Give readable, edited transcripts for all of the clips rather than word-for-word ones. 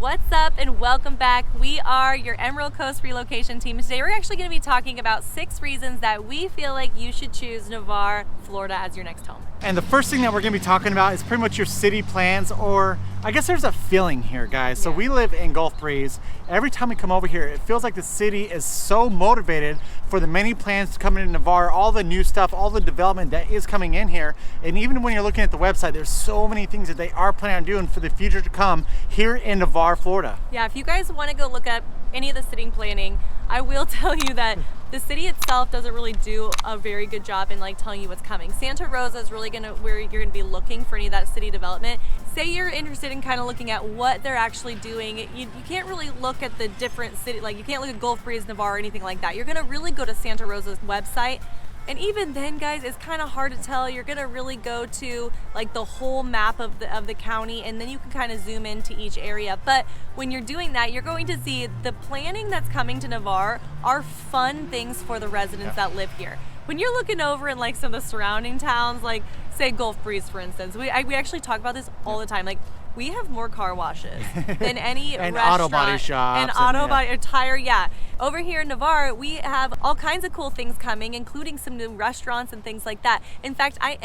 What's up and welcome back. We are your Emerald Coast relocation team. Today we're actually going to be talking about 6 reasons that we feel like you should choose Navarre, Florida as your next home. And the first thing that we're going to be talking about is pretty much your city plans, or I guess there's a feeling here, guys. So we live in Gulf Breeze. Every time we come over here, it feels like the city is so motivated for the many plans coming in Navarre, all the new stuff, all the development that is coming in here. And even when you're looking at the website, there's so many things that they are planning on doing for the future to come here in Navarre, Florida. Yeah, if you guys want to go look up any of the city planning, I will tell you that the city itself doesn't really do a very good job in like telling you what's coming. Santa Rosa is really where you're gonna be looking for any of that city development. Say you're interested in kind of looking at what they're actually doing. You can't really look at the different city, like you can't look at Gulf Breeze, Navarre, or anything like that. You're gonna really go to Santa Rosa's website. And even then, guys, it's kind of hard to tell. You're gonna really go to like the whole map of the county, and then you can kind of zoom into each area. But when you're doing that, you're going to see the planning that's coming to Navarre are fun things for the residents that live here. When you're looking over in like some of the surrounding towns, like say Gulf Breeze, for instance, we actually talk about this all the time. Like, we have more car washes than any and restaurant. auto body shops. And auto body, tire, Over here in Navarre, we have all kinds of cool things coming, including some new restaurants and things like that. In fact, I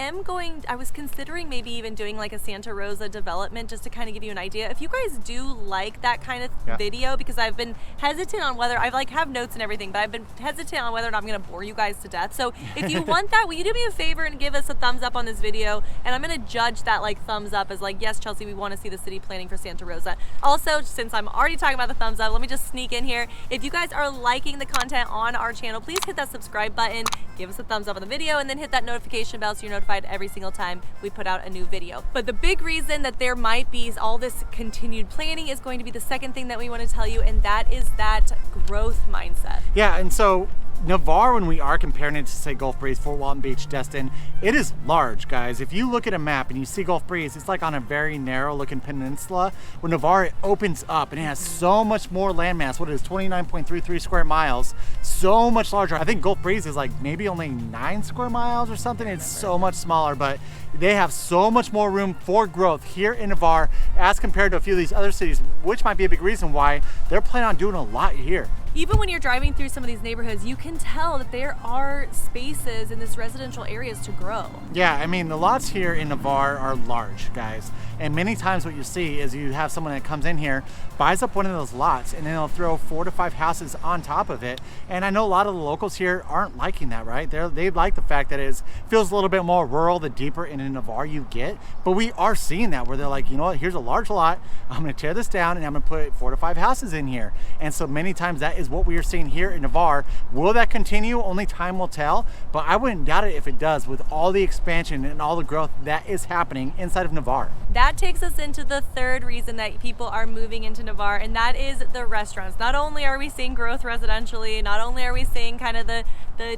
was considering maybe even doing like a Santa Rosa development just to kind of give you an idea. If you guys do like that kind of video, because I've been hesitant on whether, I like have notes and everything, but I've been hesitant on whether or not I'm gonna bore you guys to death. So if you want that, will you do me a favor and give us a thumbs up on this video? And I'm gonna judge that like thumbs up as like, yes, Chelsea, we want to see the city planning for Santa Rosa. Also, since I'm already talking about the thumbs up, let me just sneak in here. If you guys are liking the content on our channel, please hit that subscribe button, give us a thumbs up on the video, and then hit that notification bell so you're notified every single time we put out a new video. But the big reason that there might be all this continued planning is going to be the second thing that we want to tell you, and that is that growth mindset. Yeah, and so Navarre, when we are comparing it to say Gulf Breeze, Fort Walton Beach, Destin, it is large, guys. If you look at a map and you see Gulf Breeze, it's like on a very narrow looking peninsula. When Navarre, it opens up and it has so much more landmass. What it is, 29.33 square miles, so much larger. I think Gulf Breeze is like maybe only 9 square miles or something. It's so much smaller, but they have so much more room for growth here in Navarre as compared to a few of these other cities, which might be a big reason why they're planning on doing a lot here. Even when you're driving through some of these neighborhoods, you can tell that there are spaces in this residential areas to grow. Yeah, I mean, the lots here in Navarre are large, guys. And many times what you see is you have someone that comes in here, buys up one of those lots, and then they'll throw 4 to 5 houses on top of it. And I know a lot of the locals here aren't liking that, right? They like the fact that it feels a little bit more rural the deeper into Navarre you get. But we are seeing that where they're like, you know what, here's a large lot, I'm gonna tear this down and I'm gonna put 4 to 5 houses in here. And so many times that is what we are seeing here in Navarre. Will that continue? Only time will tell, but I wouldn't doubt it if it does with all the expansion and all the growth that is happening inside of Navarre. That takes us into the third reason that people are moving into Navarre, and that is the restaurants. Not only are we seeing growth residentially, not only are we seeing kind of the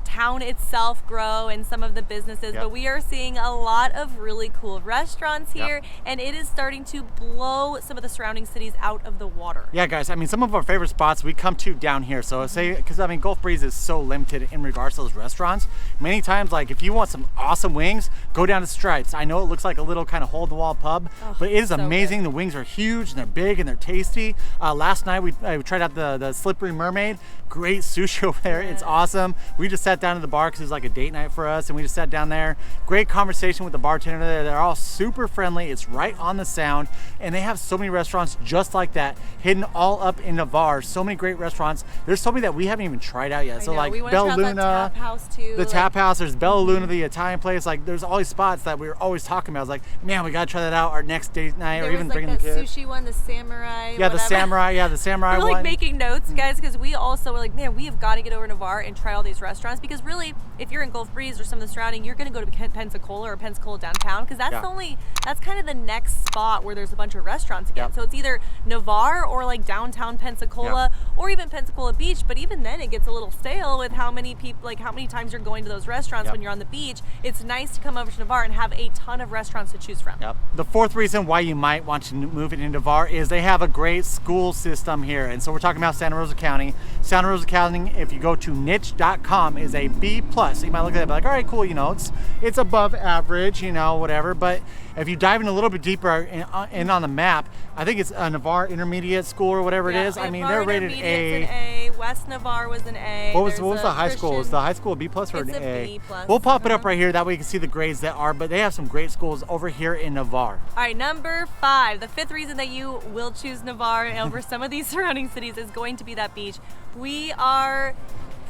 town itself grow and some of the businesses, but we are seeing a lot of really cool restaurants here, and it is starting to blow some of the surrounding cities out of the water. Yeah, guys, I mean, some of our favorite spots we come to down here. So say, because I mean, Gulf Breeze is so limited in regards to those restaurants. Many times, like if you want some awesome wings, go down to Stripes. I know it looks like a little kind of hole-in-the-wall pub, but it is so amazing. Good. The wings are huge and they're big and they're tasty. Last night we tried out the Slippery Mermaid. Great sushi over there. It's awesome. We just sat down at the bar because it was like a date night for us, and we just sat down there. Great conversation with the bartender there. They're all super friendly. It's right on the sound, and they have so many restaurants just like that hidden all up in Navarre. So many great restaurants. There's so many that we haven't even tried out yet. So like Bella Luna, Tap House too. The Tap House. There's Bella Luna, the Italian place. Like there's all these spots that we were always talking about. I was like, man, we gotta try that out our next date night, or even like bringing the kids. Sushi one, the samurai. Yeah, the samurai. Yeah, the samurai one. We're like making notes, guys, because we also were like, man, we have got to get over to Navarre and try all these restaurants, because really, if you're in Gulf Breeze or some of the surrounding, you're going to go to Pensacola or Pensacola downtown, because that's kind of the next spot where there's a bunch of restaurants again. So it's either Navarre or like downtown Pensacola or even Pensacola Beach. But even then, it gets a little stale with how many people, like how many times you're going to those restaurants when you're on the beach. It's nice to come over to Navarre and have a ton of restaurants to choose from. The fourth reason why you might want to move it into Navarre is they have a great school system here. And so we're talking about Santa Rosa County. Santa Rosa County, if you go to niche.com, is a B+. So you might look at it and be like, all right, cool, you know, it's above average, you know, whatever. But If you dive in a little bit deeper in on the map, I think it's a Navarre Intermediate School or whatever it is. I mean, they're rated A. West Navarre was an A. What was the high school? Was the high school a B plus or an A? It's a B plus. We'll pop it up right here. That way you can see the grades that are. But they have some great schools over here in Navarre. All right, number 5. The 5th reason that you will choose Navarre over some of these surrounding cities is going to be that beach. We are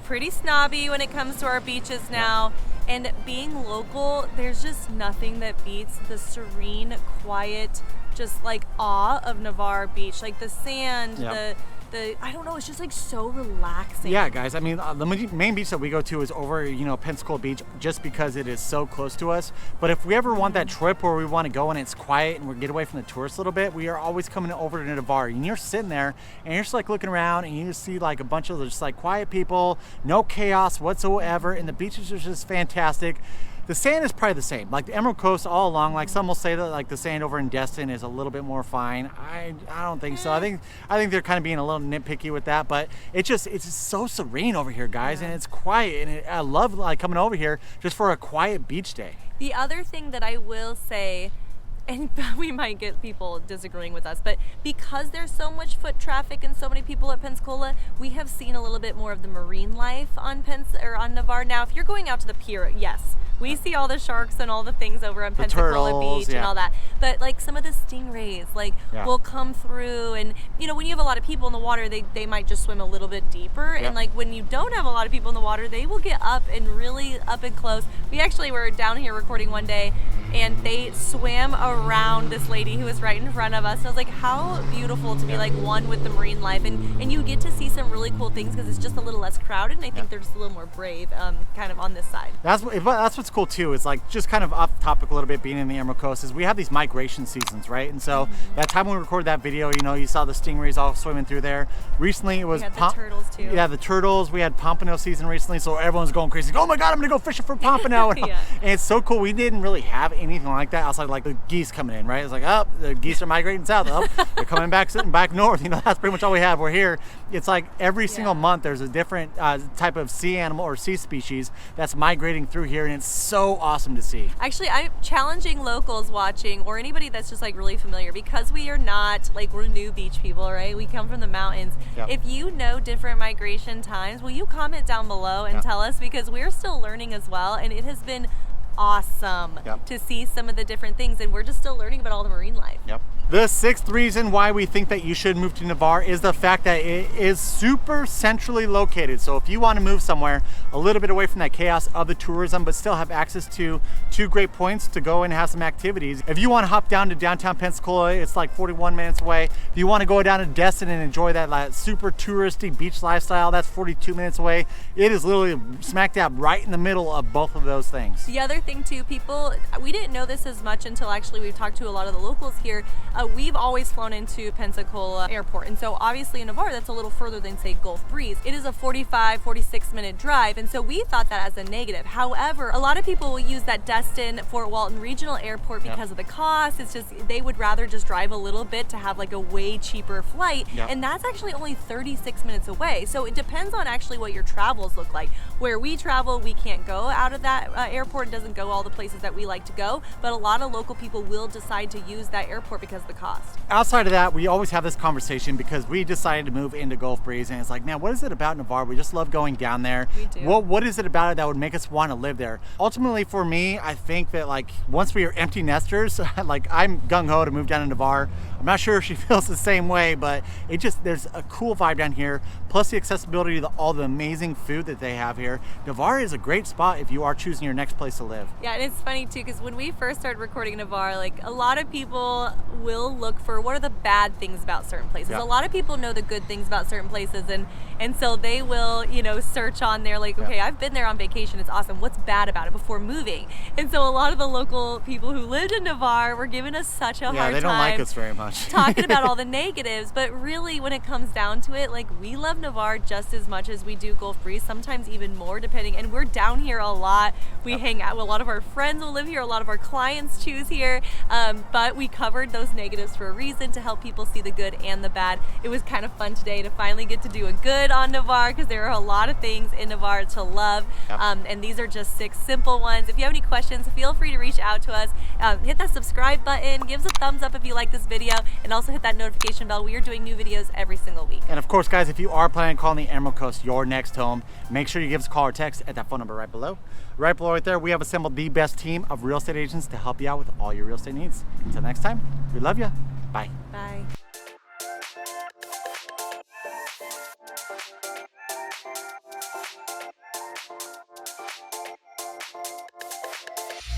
pretty snobby when it comes to our beaches now. And being local, there's just nothing that beats the serene, quiet, just like awe of Navarre Beach. Like the sand, I don't know, it's just like so relaxing. Yeah, guys, I mean, the main beach that we go to is over, Pensacola Beach, just because it is so close to us. But if we ever want that trip where we want to go and it's quiet and we get away from the tourists a little bit, we are always coming over to Navarre. And you're sitting there and you're just like looking around and you just see like a bunch of just like quiet people, no chaos whatsoever, and the beaches are just fantastic. The sand is probably the same. Like the Emerald Coast all along, like some will say that like the sand over in Destin is a little bit more fine. I don't think so. I think they're kind of being a little nitpicky with that, but it's just so serene over here, guys, and it's quiet, and I love like coming over here just for a quiet beach day. The other thing that I will say, and we might get people disagreeing with us, but because there's so much foot traffic and so many people at Pensacola, we have seen a little bit more of the marine life on Navarre. Now, if you're going out to the pier, yes, we see all the sharks and all the things over on Pensacola Beach and all that. But like some of the stingrays, will come through, and when you have a lot of people in the water, they might just swim a little bit deeper. And like when you don't have a lot of people in the water, they will get up and really up and close. We actually were down here recording one day, and they swam around this lady who was right in front of us. And I was like, how beautiful to be like one with the marine life, and you get to see some really cool things because it's just a little less crowded, and I think they're just a little more brave, kind of on this side. That's what's cool too. It's like just kind of off topic a little bit, being in the Emerald Coast, is we have these migration seasons, right? And so that time when we recorded that video, you saw the stingrays all swimming through there. Recently it was the turtles too. Yeah, the turtles. We had pompano season recently, so everyone's going crazy. Oh my God, I'm gonna go fishing for pompano. And it's so cool. We didn't really have anything like that outside like the geese coming in, right? It's like, oh, the geese are migrating south. Oh, they're coming back north. That's pretty much all we have. We're here. It's like every single month there's a different type of sea animal or sea species that's migrating through here, and it's so awesome to see. Actually, I'm challenging locals watching, or anybody that's just like really familiar, because we are not like, we're new beach people, right? We come from the mountains. If you know different migration times, will you comment down below and tell us, because we're still learning as well, and it has been awesome to see some of the different things, and we're just still learning about all the marine life. The 6th reason why we think that you should move to Navarre is the fact that it is super centrally located. So if you want to move somewhere a little bit away from that chaos of the tourism, but still have access to 2 great points to go and have some activities. If you want to hop down to downtown Pensacola, it's like 41 minutes away. If you want to go down to Destin and enjoy that like super touristy beach lifestyle, that's 42 minutes away. It is literally smack dab right in the middle of both of those things. The other thing too, we didn't know this as much until actually we've talked to a lot of the locals here. We've always flown into Pensacola Airport, and so obviously in Navarre that's a little further than say Gulf Breeze. It is a 46 minute drive, and so we thought that as a negative. However, a lot of people will use that Destin Fort Walton Regional Airport because of the cost. It's just they would rather just drive a little bit to have like a way cheaper flight, and that's actually only 36 minutes away. So it depends on actually what your travels look like. Where we travel, we can't go out of that airport. It doesn't go all the places that we like to go, but a lot of local people will decide to use that airport because of the cost. Outside of that, we always have this conversation because we decided to move into Gulf Breeze, and it's like, man, what is it about Navarre? We just love going down there. We do. What is it about it that would make us want to live there? Ultimately, for me, I think that like once we are empty nesters, like I'm gung-ho to move down to Navarre. I'm not sure if she feels the same way, but there's a cool vibe down here, plus the accessibility to all the amazing food that they have here. Navarre is a great spot if you are choosing your next place to live. Yeah, and it's funny too, because when we first started recording Navarre, like a lot of people will look for what are the bad things about certain places. A lot of people know the good things about certain places, and so they will, search on there like, okay, I've been there on vacation, it's awesome. What's bad about it before moving? And so a lot of the local people who lived in Navarre were giving us such a hard time. Yeah, they don't like us very much. Talking about all the negatives, but really when it comes down to it, like we love Navarre just as much as we do Gulf Breeze, sometimes even more depending, and we're down here a lot. We hang out, a lot of our friends will live here, a lot of our clients choose here, but we covered those negatives for a reason, to help people see the good and the bad. It was kind of fun today to finally get to do a good on Navarre, because there are a lot of things in Navarre to love. Yep. And these are just 6 simple ones. If you have any questions, feel free to reach out to us. Hit that subscribe button, give us a thumbs up if you like this video, and also hit that notification bell. We are doing new videos every single week. And of course, guys, if you are planning on calling the Emerald Coast your next home, make sure you give us a call or text at that phone number right below. Right below right there, we have assembled the best team of real estate agents to help you out with all your real estate needs. Until next time, we love you. Bye. Bye.